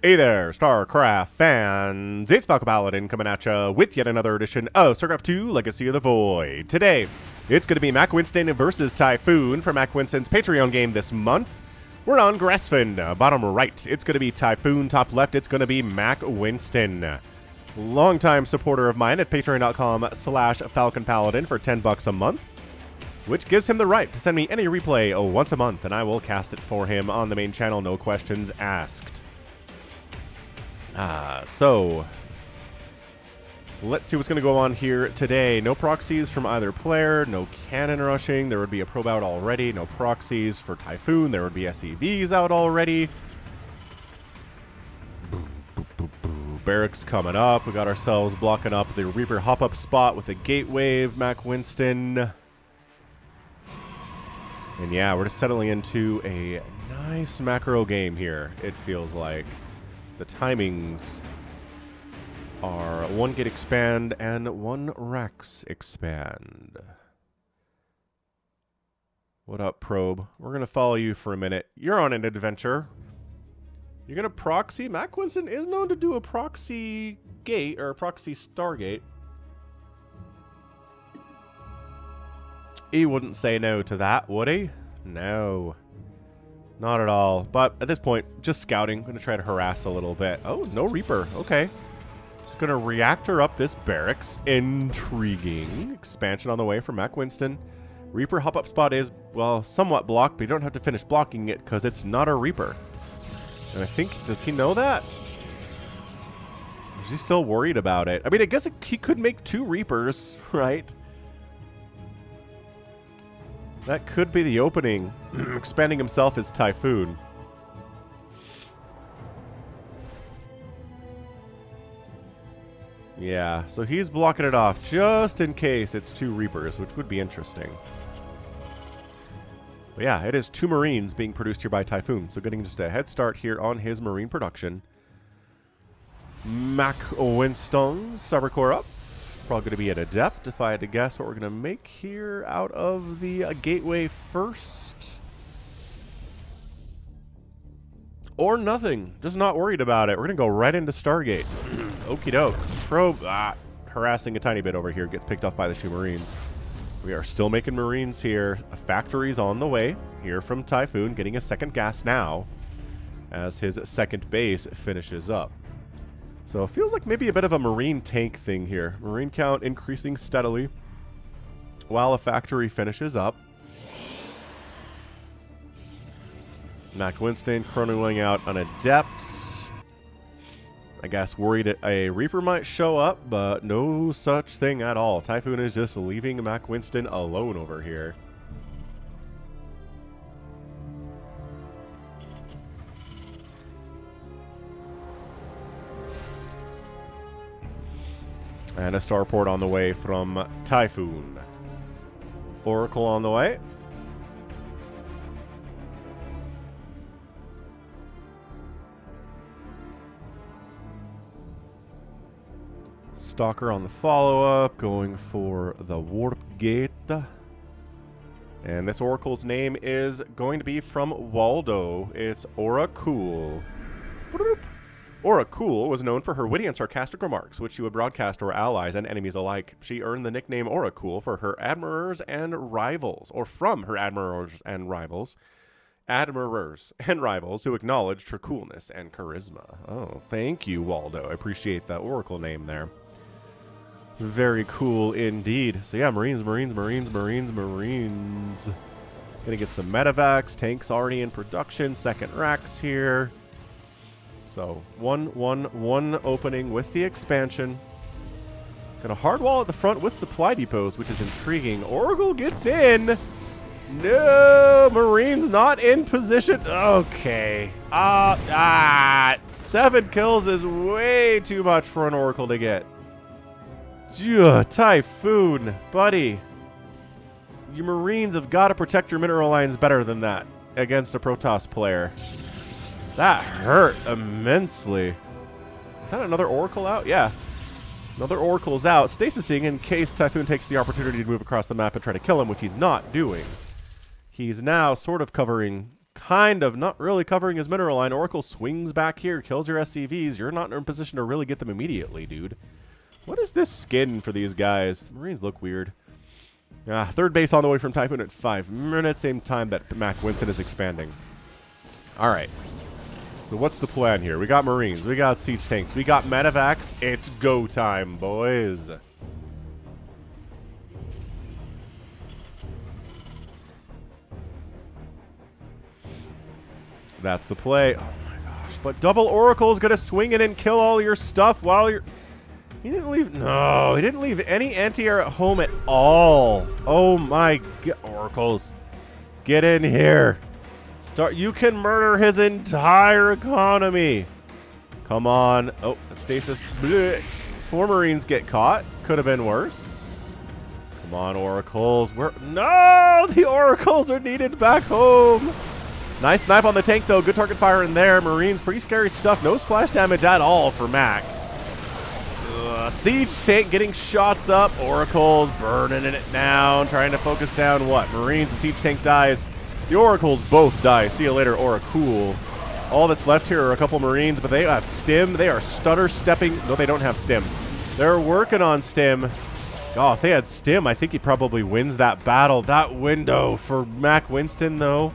Hey there, StarCraft fans! It's Falcon Paladin coming at ya with yet another edition of StarCraft 2 Legacy of the Void. Today, it's going to be MackWinston versus Typhoon for MackWinston's Patreon game this month. We're on Gresvan, bottom right. It's going to be Typhoon, top left. It's going to be MackWinston. Longtime supporter of mine at patreon.com/FalconPaladin for $10 a month, which gives him the right to send me any replay once a month, and I will cast it for him on the main channel, no questions asked. So let's see what's going to go on here today. No proxies from either player, no cannon rushing. There would be a probe out already. No proxies for Typhoon. There would be SEVs out already. Barracks coming up. We got ourselves blocking up the Reaper hop-up spot with a gateway of MackWinston. And yeah, we're just settling into a nice macro game here, it feels like. The timings are 1 gate expand and 1 Rex expand. What up, probe? We're going to follow you for a minute. You're on an adventure. You're going to proxy? MackWinston is known to do a proxy gate, or a proxy Stargate. He wouldn't say no to that, would he? No. Not at all. But at this point, just scouting. I'm going to try to harass a little bit. Oh, no Reaper. Okay. Just going to reactor up this barracks. Intriguing. Expansion on the way for MackWinston. Reaper hop-up spot is, well, somewhat blocked, but you don't have to finish blocking it because it's not a Reaper. And I think, does he know that? Is he still worried about it? I mean, I guess he could make 2 Reapers, right? That could be the opening. Expanding himself as Typhoon. Yeah, so he's blocking it off just in case it's 2 Reapers, which would be interesting. But yeah, it is 2 Marines being produced here by Typhoon, so getting just a head start here on his Marine production. MackWinston, Cybercore up. Probably going to be an Adept, if I had to guess what we're going to make here out of the gateway first. Or nothing. Just not worried about it. We're going to go right into Stargate. Okie doke. Probe, harassing a tiny bit over here. Gets picked off by the 2 Marines. We are still making Marines here. A factory's on the way here from Typhoon, getting a second gas now as his second base finishes up. So it feels like maybe a bit of a Marine tank thing here. Marine count increasing steadily while a factory finishes up. MackWinston chronoing out an Adept. I guess worried a Reaper might show up, but no such thing at all. Typhoon is just leaving MackWinston alone over here. And a starport on the way from Typhoon. Oracle on the way. Stalker on the follow-up, going for the warp gate. And this Oracle's name is going to be from Waldo. It's Oracle. Oracle was known for her witty and sarcastic remarks, which she would broadcast to her allies and enemies alike. She earned the nickname Oracle for her admirers and rivals, or from her admirers and rivals who acknowledged her coolness and charisma. Oh, thank you, Waldo. I appreciate that Oracle name there. Very cool indeed. So yeah, Marines. Gonna get some medevacs. Tanks already in production. Second racks here. So, one opening with the expansion. Got a hard wall at the front with supply depots, which is intriguing. Oracle gets in. No, Marines not in position. Okay. 7 kills is way too much for an Oracle to get. Typhoon, buddy. You Marines have got to protect your mineral lines better than that against a Protoss player. That hurt immensely. Is that another Oracle out? Yeah. Another Oracle's out. Stasising in case Typhoon takes the opportunity to move across the map and try to kill him, which he's not doing. He's now sort of covering kind of, not really covering his mineral line. Oracle swings back here, kills your SCVs. You're not in a position to really get them immediately, dude. What is this skin for these guys? The Marines look weird. Third base on the way from Typhoon at 5 minutes, same time that MackWinston is expanding. All right. So what's the plan here? We got Marines, we got siege tanks, we got medevacs. It's go time, boys. That's the play. Oh my gosh. But double Oracle is going to swing in and kill all your stuff while you're... He didn't leave... No, he didn't leave any anti-air at home at all. Oh my god. Oracles. Get in here. You can murder his entire economy. Come on. Oh, stasis. Blech. 4 Marines get caught. Could have been worse. Come on, Oracles. No! The Oracles are needed back home. Nice snipe on the tank, though. Good target fire in there. Marines, pretty scary stuff. No splash damage at all for Mac. Siege tank getting shots up. Oracles burning it down. Trying to focus down what? Marines, the siege tank dies. The Oracles both die. See you later, Oracle. All that's left here are a couple Marines, but they have stim. They are stutter stepping. No, they don't have stim. They're working on stim. Oh, if they had stim, I think he probably wins that battle. That window for MackWinston, though.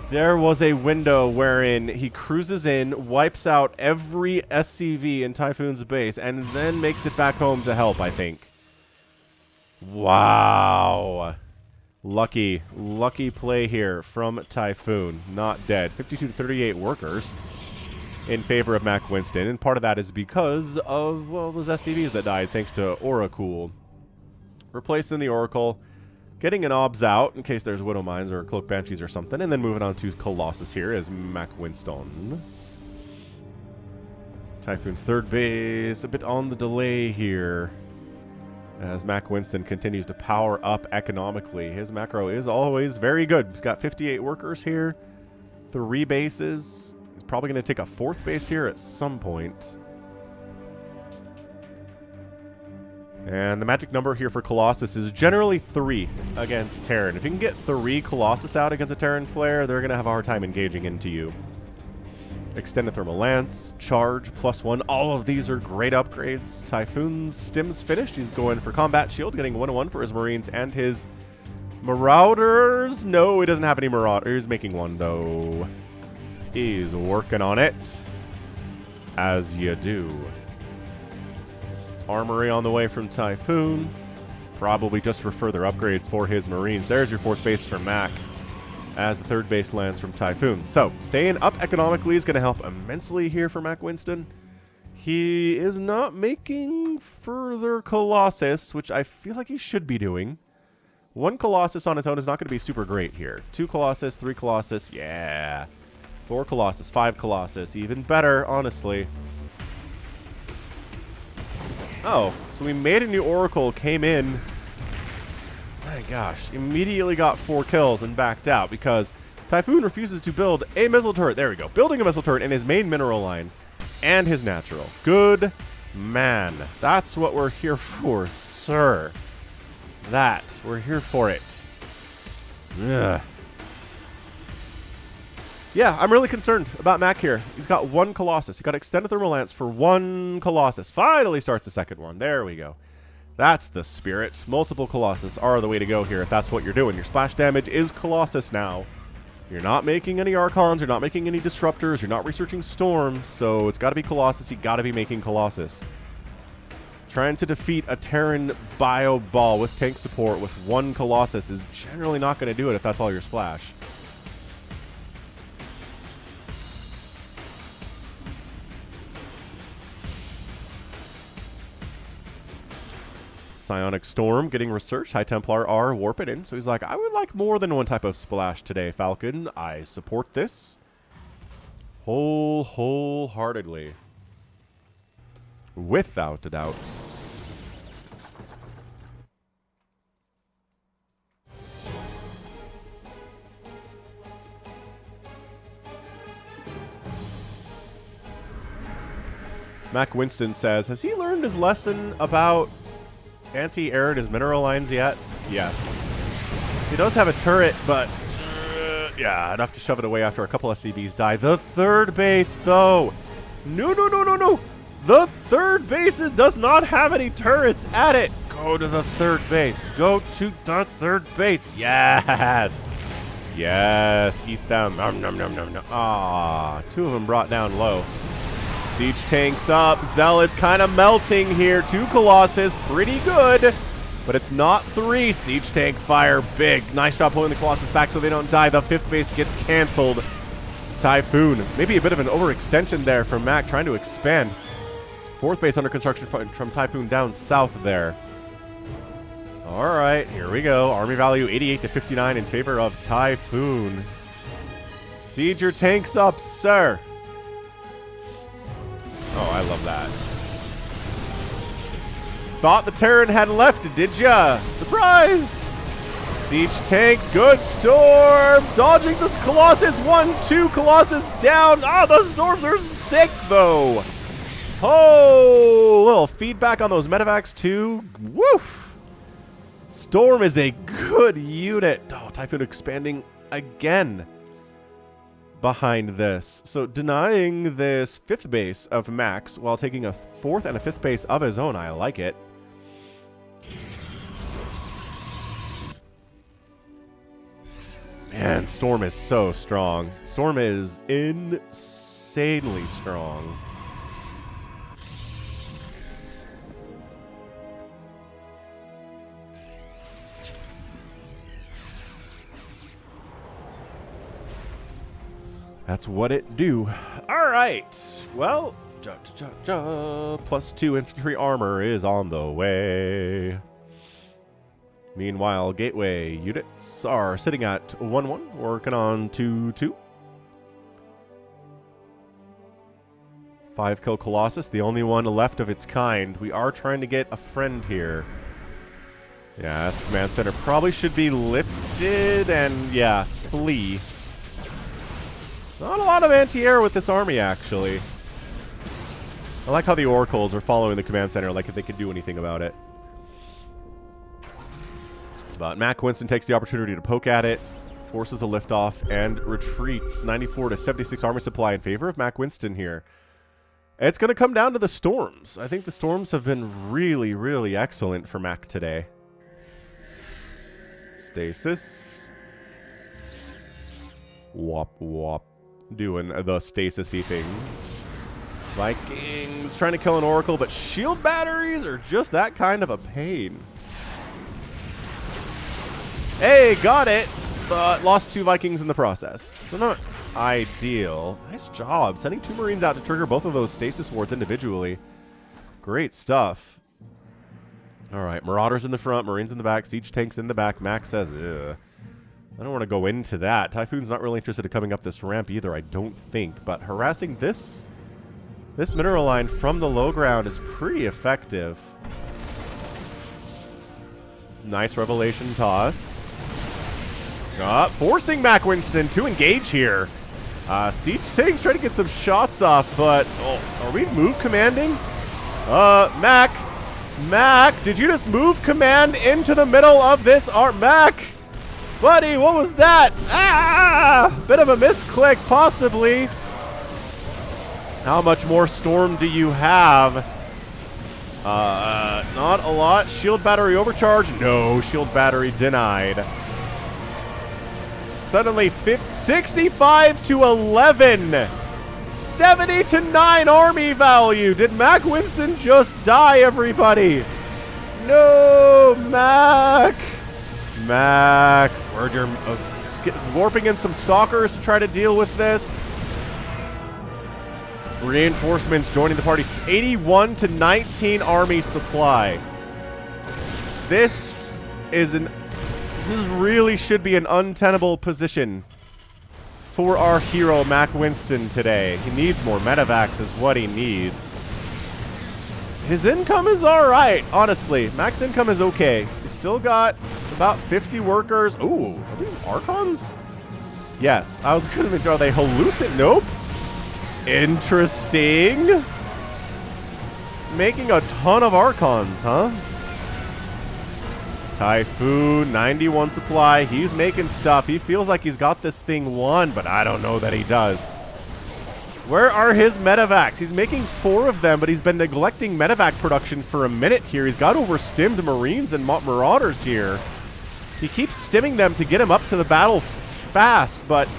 There was a window wherein he cruises in, wipes out every SCV in Typhoon's base, and then makes it back home to help, I think. Wow. Lucky play here from Typhoon. Not dead. 52 to 38 workers in favor of MackWinston, and part of that is because of, well, those SCVs that died thanks to Oracle. Replacing the Oracle. Getting an obs out in case there's Widow Mines or Cloak Banshees or something. And then moving on to Colossus here as MackWinston. Typhoon's third base. A bit on the delay here. As MackWinston continues to power up economically. His macro is always very good. He's got 58 workers here. 3 bases. He's probably going to take a 4th base here at some point. And the magic number here for Colossus is generally 3 against Terran. If you can get 3 Colossus out against a Terran player, they're going to have a hard time engaging into you. Extended Thermal Lance, Charge, +1. All of these are great upgrades. Typhoon's stim's finished. He's going for Combat Shield, getting 1-1 for his Marines and his Marauders. No, he doesn't have any Marauders. He's making one, though. He's working on it. As you do. Armory on the way from Typhoon. Probably just for further upgrades for his Marines. There's your 4th base for Mac. As the 3rd base lands from Typhoon. So, staying up economically is going to help immensely here for MackWinston. He is not making further Colossus, which I feel like he should be doing. 1 Colossus on its own is not going to be super great here. 2 Colossus, 3 Colossus, yeah. 4 Colossus, 5 Colossus, even better, honestly. Oh, so we made a new Oracle, came in. My gosh, immediately got 4 kills and backed out because Typhoon refuses to build a missile turret. There we go. Building a missile turret in his main mineral line and his natural. Good man. That's what we're here for, sir. We're here for it. Ugh. Yeah, I'm really concerned about Mac here. He's got 1 Colossus. He got Extended Thermal Lance for 1 Colossus. Finally starts the 2nd one. There we go. That's the spirit. Multiple Colossus are the way to go here if that's what you're doing. Your splash damage is Colossus now. You're not making any Archons. You're not making any Disruptors. You're not researching Storm. So it's got to be Colossus. You got to be making Colossus. Trying to defeat a Terran Bio Ball with tank support with 1 Colossus is generally not going to do it if that's all your splash. Psionic Storm getting researched. High Templar are warping in. So he's like, I would like more than 1 type of splash today, Falcon. I support this wholeheartedly. Without a doubt. MackWinston says, has he learned his lesson about anti-air in his mineral lines yet? Yes. He does have a turret, but Yeah, enough to shove it away after a couple SCBs die. The third base, though. No, no, no, no, no. The third base does not have any turrets at it. Go to the third base. Go to the third base. Yes. Yes. Eat them. Nom, nom, nom, nom, nom. Ah, two of them brought down low. Siege tanks up. Zealot's kind of melting here. 2 Colossus. Pretty good. But it's not 3. Siege tank fire big. Nice job pulling the Colossus back so they don't die. The 5th base gets canceled. Typhoon. Maybe a bit of an overextension there from Mac trying to expand. 4th base under construction from Typhoon down south there. All right, here we go. Army value 88 to 59 in favor of Typhoon. Siege your tanks up, sir. Oh, I love that. Thought the Terran had left, did ya? Surprise! Siege tanks, good storm! Dodging the Colossus, 1, 2, Colossus down! Ah, the storms are sick, though! Oh, little feedback on those medevacs, too. Woof! Storm is a good unit. Oh, Typhoon expanding again behind this. So denying this 5th base of Max while taking a 4th and a 5th base of his own. I like it. Man, Storm is so strong. Storm is insanely strong. That's what it do. All right. Well, +2 infantry armor is on the way. Meanwhile, gateway units are sitting at 1-1, working on 2-2. 5 kill Colossus, the only one left of its kind. We are trying to get a friend here. Yeah, this command center probably should be lifted and, yeah, flee. Not a lot of anti-air with this army, actually. I like how the oracles are following the command center, like if they could do anything about it. But MackWinston takes the opportunity to poke at it, forces a liftoff, and retreats. 94 to 76 armor supply in favor of MackWinston here. It's going to come down to the storms. I think the storms have been really, really excellent for Mac today. Stasis. Wop, wop. Doing the stasis-y things. Vikings trying to kill an oracle, but shield batteries are just that kind of a pain. Hey, got it, but lost 2 Vikings in the process. So not ideal. Nice job. Sending 2 Marines out to trigger both of those stasis wards individually. Great stuff. All right, Marauders in the front, Marines in the back, Siege tanks in the back. Max says, ugh. I don't want to go into that. Typhoon's not really interested in coming up this ramp either, I don't think. But harassing this mineral line from the low ground is pretty effective. Nice revelation toss. Forcing MackWinston to engage here. Siege tanks trying to get some shots off, but are we move commanding? Mac, did you just move command into the middle of this Mac? Buddy, what was that? Ah! Bit of a misclick, possibly. How much more storm do you have? Not a lot. Shield battery overcharge? No, shield battery denied. Suddenly, 65 to 11. 70 to 9 army value. Did MackWinston just die, everybody? No, Mac. Where'd your warping in some stalkers to try to deal with this? Reinforcements joining the party. 81 to 19 army supply. This really should be an untenable position for our hero MackWinston today. He needs more medevacs is what he needs. His income is alright, honestly. Mac's income is okay. He's still got about 50 workers. Ooh, are these Archons? Yes, I was gonna make sure. Are they hallucinate? Nope. Interesting. Making a ton of Archons, huh? Typhoon, 91 supply. He's making stuff. He feels like he's got this thing won, but I don't know that he does. Where are his medevacs? He's making 4 of them, but he's been neglecting medevac production for a minute here. He's got overstimmed Marines and Marauders here. He keeps stimming them to get him up to the battle fast, but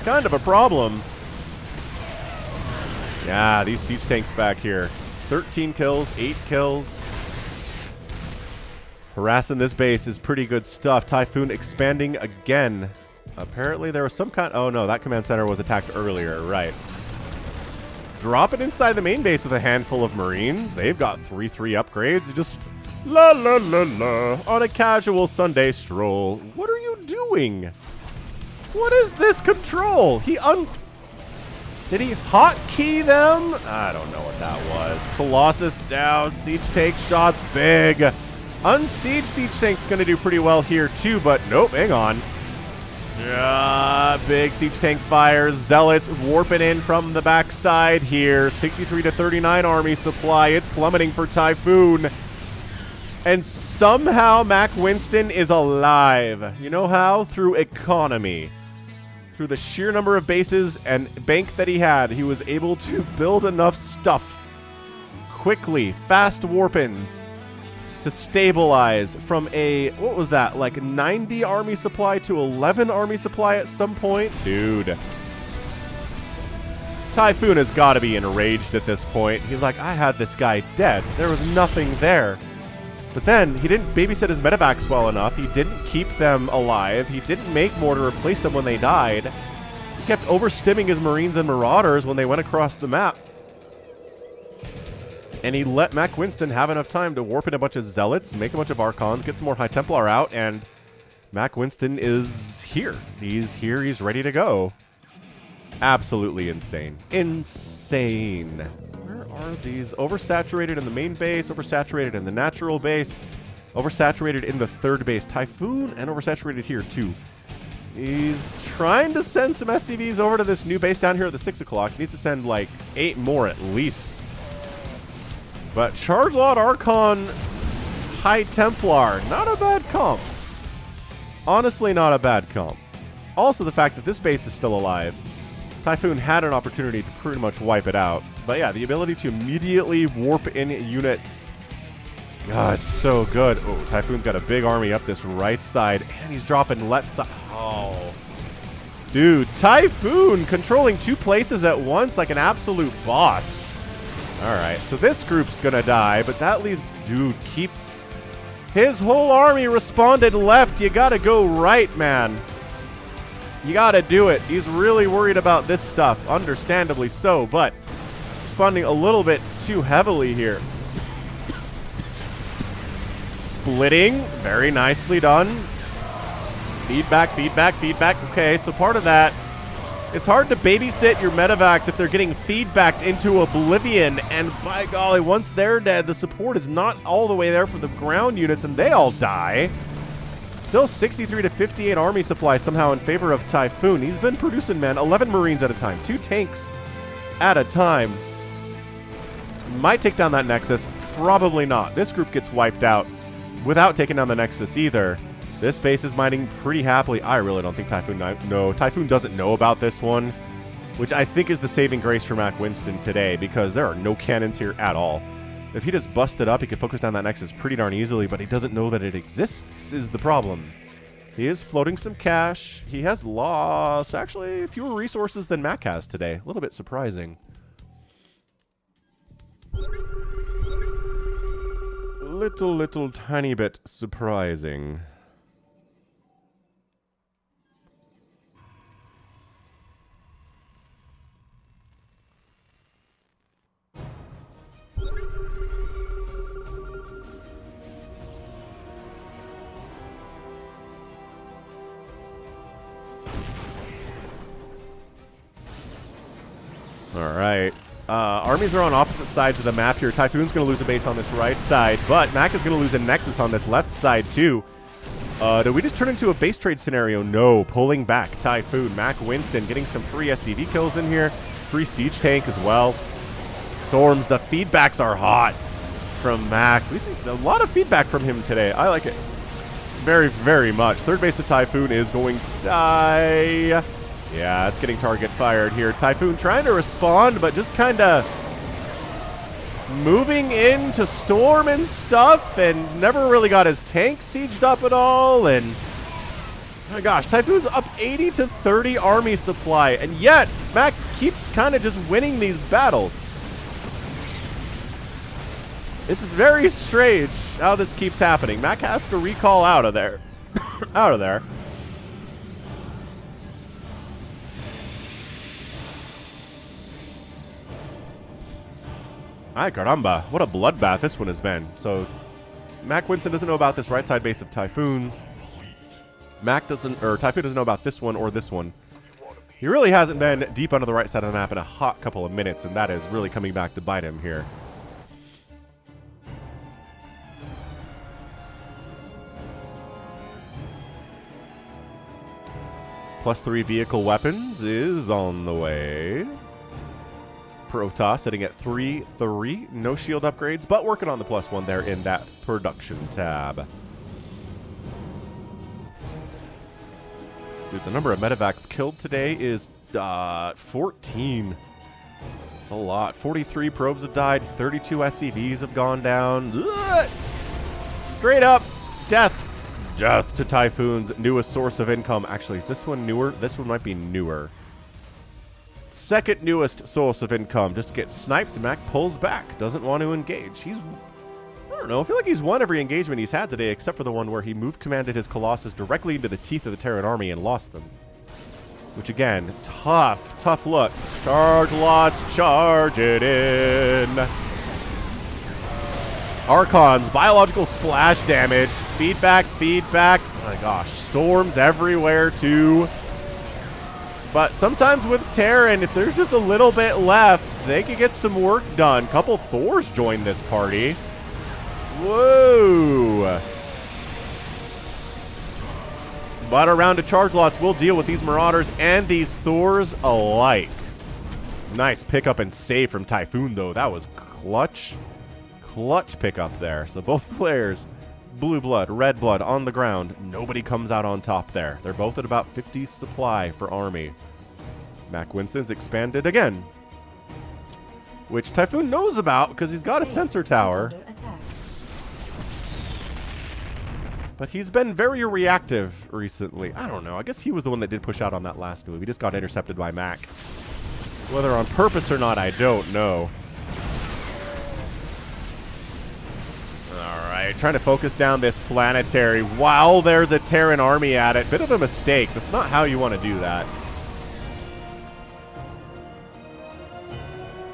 kind of a problem. Yeah, these siege tanks back here. 13 kills, 8 kills. Harassing this base is pretty good stuff. Typhoon expanding again. Apparently there was some kind... Oh no, that command center was attacked earlier, right. Drop it inside the main base with a handful of Marines. They've got 3-3 upgrades. Just la la la la on a casual Sunday stroll. What are you doing? What is this control? Did he hotkey them? I don't know what that was. Colossus down. Siege tank shots big. Unsiege siege tank's going to do pretty well here too, but nope, hang on. Big siege tank fires. Zealots warping in from the backside here. 63 to 39 army supply. It's plummeting for Typhoon. And somehow MackWinston is alive. You know how? Through economy. Through the sheer number of bases and bank that he had, he was able to build enough stuff quickly, fast warp-ins, to stabilize from a, what was that, like 90 army supply to 11 army supply at some point? Dude. Typhoon has got to be enraged at this point. He's like, I had this guy dead. There was nothing there. But then, he didn't babysit his medevacs well enough. He didn't keep them alive. He didn't make more to replace them when they died. He kept overstimming his Marines and Marauders when they went across the map. And he let MackWinston have enough time to warp in a bunch of Zealots, make a bunch of Archons, get some more High Templar out, and MackWinston is here. He's here. He's ready to go. Absolutely insane. Insane. Where are these? Oversaturated in the main base, oversaturated in the natural base, oversaturated in the third base. Typhoon, and oversaturated here too. He's trying to send some SCVs over to this new base down here at the 6 o'clock. He needs to send like 8 more at least. But Charge Lot Archon High Templar, not a bad comp. Honestly, not a bad comp. Also, the fact that this base is still alive. Typhoon had an opportunity to pretty much wipe it out. But yeah, the ability to immediately warp in units. God, it's so good. Oh, Typhoon's got a big army up this right side, and he's dropping left side. Oh. Dude, Typhoon controlling 2 places at once like an absolute boss. Alright, so this group's gonna die, but that leaves... Dude, keep... His whole army responded left. You gotta go right, man. You gotta do it. He's really worried about this stuff. Understandably so, but... responding a little bit too heavily here. Splitting. Very nicely done. Feedback, feedback, feedback. Okay, so part of that... It's hard to babysit your medevacs if they're getting feedbacked into oblivion, and by golly, once they're dead, the support is not all the way there for the ground units, and they all die. Still 63 to 58 army supply somehow in favor of Typhoon. He's been producing, man, 11 Marines at a time, 2 tanks at a time. Might take down that Nexus, probably not. This group gets wiped out without taking down the Nexus either. This base is mining pretty happily. I really don't think Typhoon... No, Typhoon doesn't know about this one, which I think is the saving grace for MackWinston today, because there are no cannons here at all. If he just busted up, he could focus down that Nexus pretty darn easily, but he doesn't know that it exists is the problem. He is floating some cash. He has lost, actually, fewer resources than Mac has today. A little bit surprising. Little tiny bit surprising. Alright. Armies are on opposite sides of the map here. Typhoon's going to lose a base on this right side, but Mac is going to lose a Nexus on this left side too. Did we just turn into a base trade scenario? No. Pulling back Typhoon. MackWinston getting some free SCV kills in here. Free siege tank as well. Storms, the feedbacks are hot. from Mac. We see a lot of feedback from him today. I like it very, very much. Third base of Typhoon is going to die. Yeah, it's getting target fired here. Typhoon trying to respond, but just kind of moving into Storm and stuff, and never really got his tank sieged up at all. And oh my gosh, Typhoon's up 80 to 30 army supply, and yet Mac keeps kind of just winning these battles. It's very strange how this keeps happening. Mac has to recall out of there. Out of there. Ay, caramba. What a bloodbath this one has been. So, MackWinston doesn't know about this right side base of Typhoons. Typhoon doesn't know about this one or this one. He really hasn't been deep under the right side of the map in a hot couple of minutes, and that is really coming back to bite him here. +3 vehicle weapons is on the way. Protoss sitting at 3-3. No shield upgrades, but working on the +1 there in that production tab. Dude, the number of medevacs killed today is 14. It's a lot. 43 probes have died. 32 SCVs have gone down. Ugh! Straight up death. Death to Typhoon's newest source of income. Actually, is this one newer? This one might be newer. Second newest source of income. Just gets sniped. Mac pulls back. Doesn't want to engage. I don't know. I feel like he's won every engagement he's had today, except for the one where he commanded his Colossus directly into the teeth of the Terran army and lost them. Which, again, tough look. Charge lots. Charge it in. Archons, biological splash damage, feedback. Oh my gosh, storms everywhere too. But sometimes with Terran, if there's just a little bit left, they can get some work done. Couple Thors join this party. Whoa. But around to charge lots, we'll deal with these Marauders and these Thors alike. Nice pickup and save from Typhoon, though. That was clutch. Clutch pickup there. So both players, blue blood, red blood on the ground. Nobody comes out on top there. They're both at about 50 supply for army. MackWinston's expanded again, which Typhoon knows about because he's got a sensor tower. But he's been very reactive recently. I don't know. I guess he was the one that did push out on that last move. He just got intercepted by Mac. Whether on purpose or not, I don't know. Alright, trying to focus down this planetary while there's a Terran army at it. Bit of a mistake. That's not how you want to do that.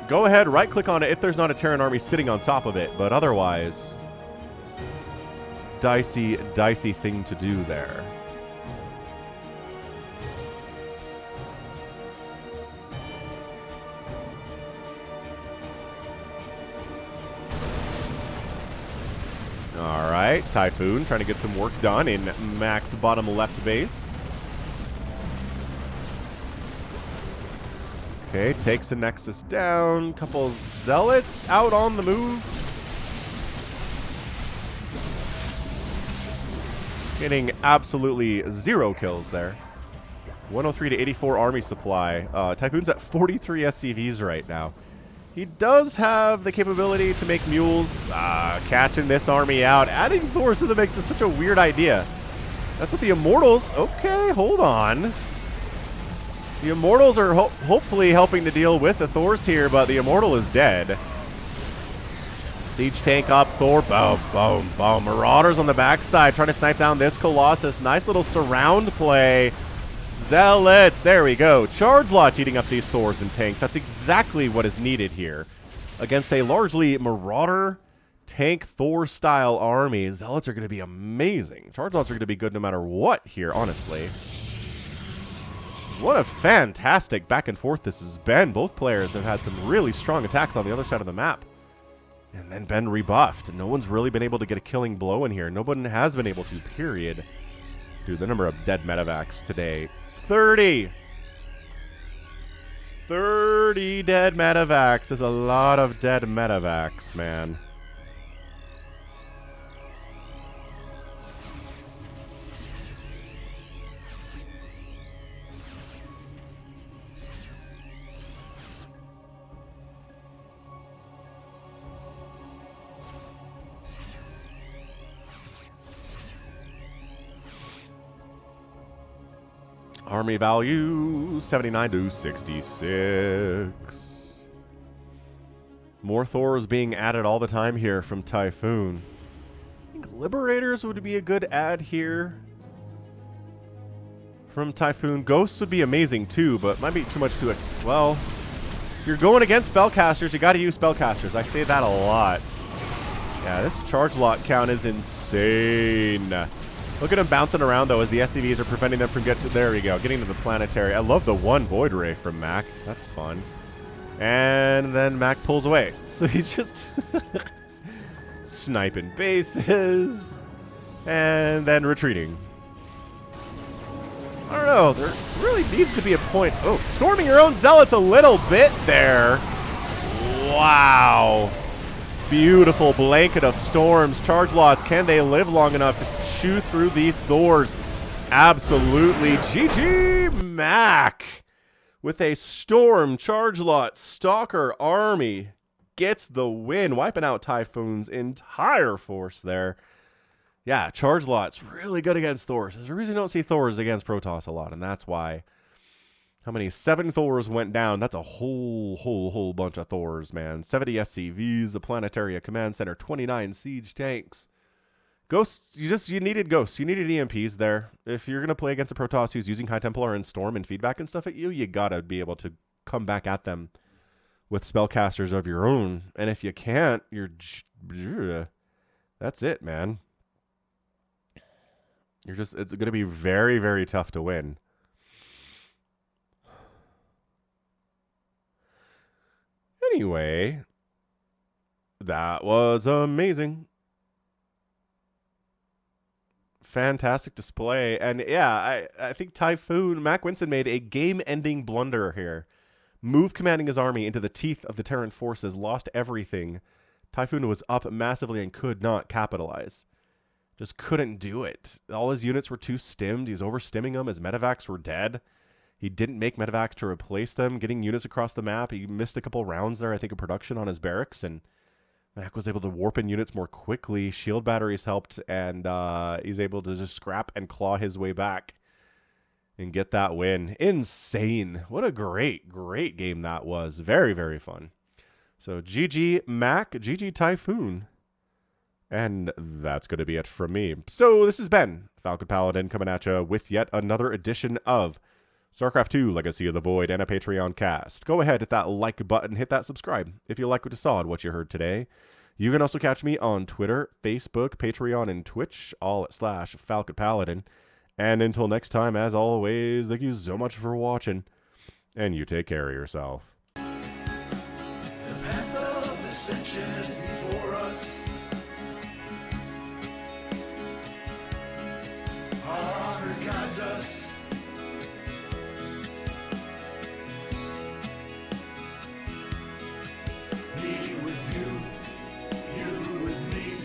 Go ahead, right-click on it if there's not a Terran army sitting on top of it. But otherwise, dicey thing to do there. Alright, Typhoon trying to get some work done in Mac's bottom left base. Okay, takes a Nexus down. Couple Zealots out on the move. Getting absolutely 0 kills there. 103 to 84 army supply. Typhoon's at 43 SCVs right now. He does have the capability to make mules. Catching this army out. Adding Thors to the mix is such a weird idea. That's what the Immortals... Okay, hold on. The Immortals are hopefully helping to deal with the Thors here, but the Immortal is dead. Siege tank up, Thor, boom, boom, boom. Marauders on the backside trying to snipe down this Colossus. Nice little surround play. Zealots, there we go. Charge lot eating up these Thors and tanks. That's exactly what is needed here. Against a largely Marauder tank Thor style army, Zealots are going to be amazing. Charge lots are going to be good no matter what here, honestly. What a fantastic back and forth this has been. Both players have had some really strong attacks on the other side of the map. And then been rebuffed. No one's really been able to get a killing blow in here. Nobody has been able to, period. Dude, the number of dead medevacs today. 30! 30 dead medevacs is a lot of dead medevacs, man. Army value 79 to 66. More Thors being added all the time here from Typhoon. I think Liberators would be a good add here from Typhoon. Ghosts would be amazing too, but might be too much to well, if you're going against spellcasters, you got to use spellcasters. I say that a lot. Yeah, this charge lot count is insane. Look at him bouncing around though as the SCVs are preventing them from there we go, getting to the planetary. I love the one Void Ray from Mac. That's fun. And then Mac pulls away. So he's just sniping bases and then retreating. I don't know. There really needs to be a point. Oh, storming your own zealots a little bit there. Wow. Beautiful blanket of storms. Charge lots. Can they live long enough to chew through these Thors? Absolutely. GG Mac with a storm charge lot stalker army gets the win, wiping out Typhoon's entire force there. Yeah, charge lot's really good against Thors. There's a reason you don't see Thors against Protoss a lot, and that's why. How many? 7 Thors went down. That's a whole bunch of Thors, man. 70 SCVs, a Planetaria Command Center, 29 siege tanks. Ghosts, you needed ghosts. You needed EMPs there. If you're going to play against a Protoss who's using High Templar and Storm and feedback and stuff at you, you got to be able to come back at them with spellcasters of your own. And if you can't, that's it, man. It's going to be very, very tough to win. Anyway, that was amazing. Fantastic display. And yeah, I think Typhoon, MackWinston made a game-ending blunder here. Move commanding his army into the teeth of the Terran forces, lost everything. Typhoon was up massively and could not capitalize. Just couldn't do it. All his units were too stimmed. He was over-stimming them. His medevacs were dead. He didn't make medevacs to replace them, getting units across the map. He missed a couple rounds there, I think, of production on his barracks, and Mac was able to warp in units more quickly. Shield batteries helped, and he's able to just scrap and claw his way back and get that win. Insane. What a great, great game that was. Very, very fun. So GG Mac, GG Typhoon. And that's going to be it from me. So this has been Falcon Paladin coming at you with yet another edition of StarCraft 2 Legacy of the Void and a Patreon cast. Go ahead, hit that like button, hit that subscribe if you like what you saw and what you heard today. You can also catch me on Twitter, Facebook, Patreon, and Twitch, all at /Falcon Paladin. And until next time, as always, thank you so much for watching, and you take care of yourself. The path of ascension is before us. Our honor guides us.